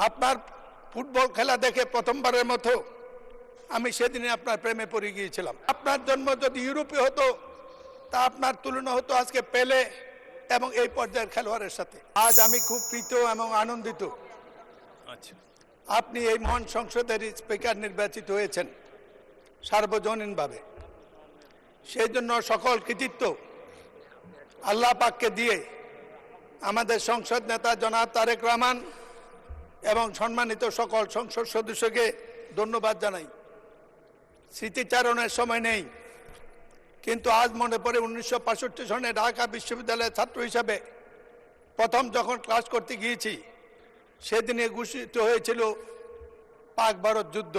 আপনার ফুটবল খেলা দেখে প্রথমবারের মতো আমি সেদিনে আপনার প্রেমে পড়ে গিয়েছিলাম। আপনার জন্ম যদি ইউরোপে হতো তা আপনার তুলনা হতো আজকে পেলে এবং এই পর্যায়ের খেলোয়াড়ের সাথে। আজ আমি খুব প্রীত এবং আনন্দিত আপনি এই মহান সংসদের স্পিকার নির্বাচিত হয়েছেন সার্বজনীনভাবে। সেই জন্য সকল কৃতিত্ব আল্লাহ পাককে দিয়ে আমাদের সংসদ নেতা জনাব তারেক রহমান এবং সম্মানিত সকল সংসদ সদস্যকে ধন্যবাদ জানাই। স্মৃতিচারণের সময় নেই, কিন্তু আজ মনে পড়ে 1965 সনে ঢাকা বিশ্ববিদ্যালয়ের ছাত্র হিসাবে প্রথম যখন ক্লাস করতে গিয়েছি সেদিনে ঘোষিত হয়েছিল পাক ভারত যুদ্ধ।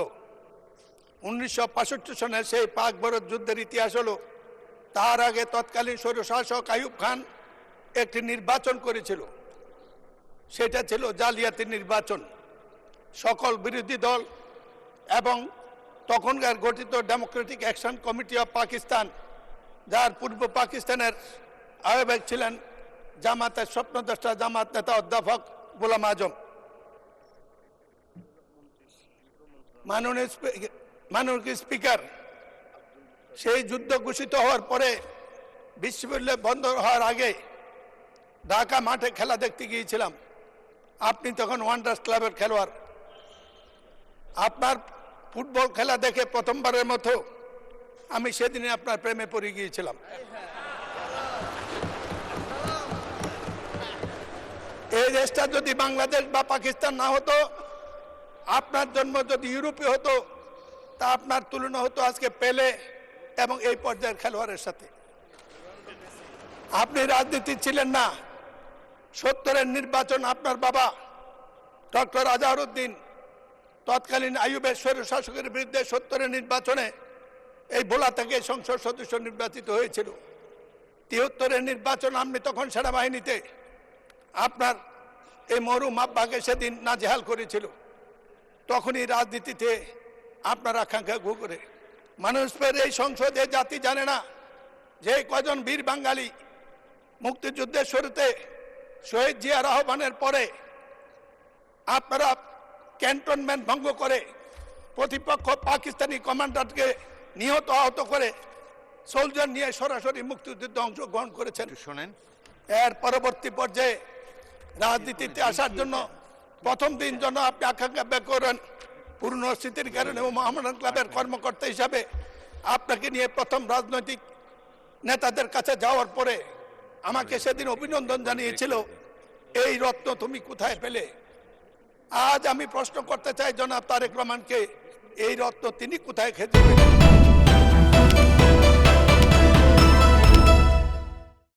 1965 সনের সেই পাক ভারত যুদ্ধের ইতিহাস হলো, তার আগে তৎকালীন স্বৈরশাসক আইয়ুব খান একটি নির্বাচন করেছিল, সেটা ছিল জালিয়াতি নির্বাচন। সকল বিরোধী দল এবং তখনকার গঠিত Democratic action committee of Pakistan, যার পূর্ব পাকিস্তানের আহ্বায়ক ছিলেন জামাতের স্বপ্নদ্রষ্টা জামাত নেতা অধ্যাপক গোলাম আজম, মাননীয় স্পিকার, সেই যুদ্ধ ঘোষিত হওয়ার পরে বিশ্ববিদ্যালয় বন্ধ হওয়ার আগে ঢাকা মাঠে খেলা দেখতে গিয়েছিলাম। আপনি তখন ওয়ান্ডার্স ক্লাবের খেলোয়াড়। আপনার ফুটবল খেলা দেখে প্রথমবারের মতো আমি সেদিনে আপনার প্রেমে পড়ে গিয়েছিলাম। এই দেশটা যদি বাংলাদেশ বা পাকিস্তান না হতো, আপনার জন্ম যদি ইউরোপে হতো তা আপনার তুলনা হতো আজকে পেলে এবং এই পর্যায়ের খেলোয়াড়ের সাথে। আপনি রাজনীতি ছিলেন না। 70-এর নির্বাচন আপনার বাবা ডক্টর আজহারউদ্দিন তৎকালীন আইয়ুবের স্বৈরশাসকের বিরুদ্ধে 70-এর নির্বাচনে এই ভোলা থেকে সংসদ সদস্য নির্বাচিত হয়েছিল। 73-এর নির্বাচন আপনি তখন সেনাবাহিনীতে আপনার এই মরহুম আব্বাকে সেদিন নাজেহাল করেছিল। তখনই রাজনীতিতে আপনার আকাঙ্ক্ষা ঘু করে মানুষের এই সংসদে জাতি জানে না যে কজন বীর বাঙালি মুক্তিযুদ্ধের শুরুতে শহীদ জিয়ার আহ্বানের পরে আপনারা ক্যান্টনমেন্ট ভঙ্গ করে প্রতিপক্ষ পাকিস্তানি কমান্ডারকে নিহত আহত করে সোলজার নিয়ে সরাসরি মুক্তিযুদ্ধে অংশগ্রহণ করেছেন। শোনেন, এর পরবর্তী পর্যায়ে রাজনীতিতে আসার জন্য প্রথম দিন জন্য আপনি আকাঙ্ক্ষা ব্যক্ত করেন। পূর্ণ স্মৃতির কারণে ও মোহামেডান ক্লাবের কর্মকর্তা হিসাবে আপনাকে নিয়ে প্রথম রাজনৈতিক নেতাদের কাছে যাওয়ার পরে আমাকে সেদিন অভিনন্দন জানিয়েছিল, এই রত্ন তুমি কোথায় পেলে? আজ আমি প্রশ্ন করতে চাই জনাব তারেক রহমানকে, এই রত্ন তিনি কোথায় খেতে পেলেন?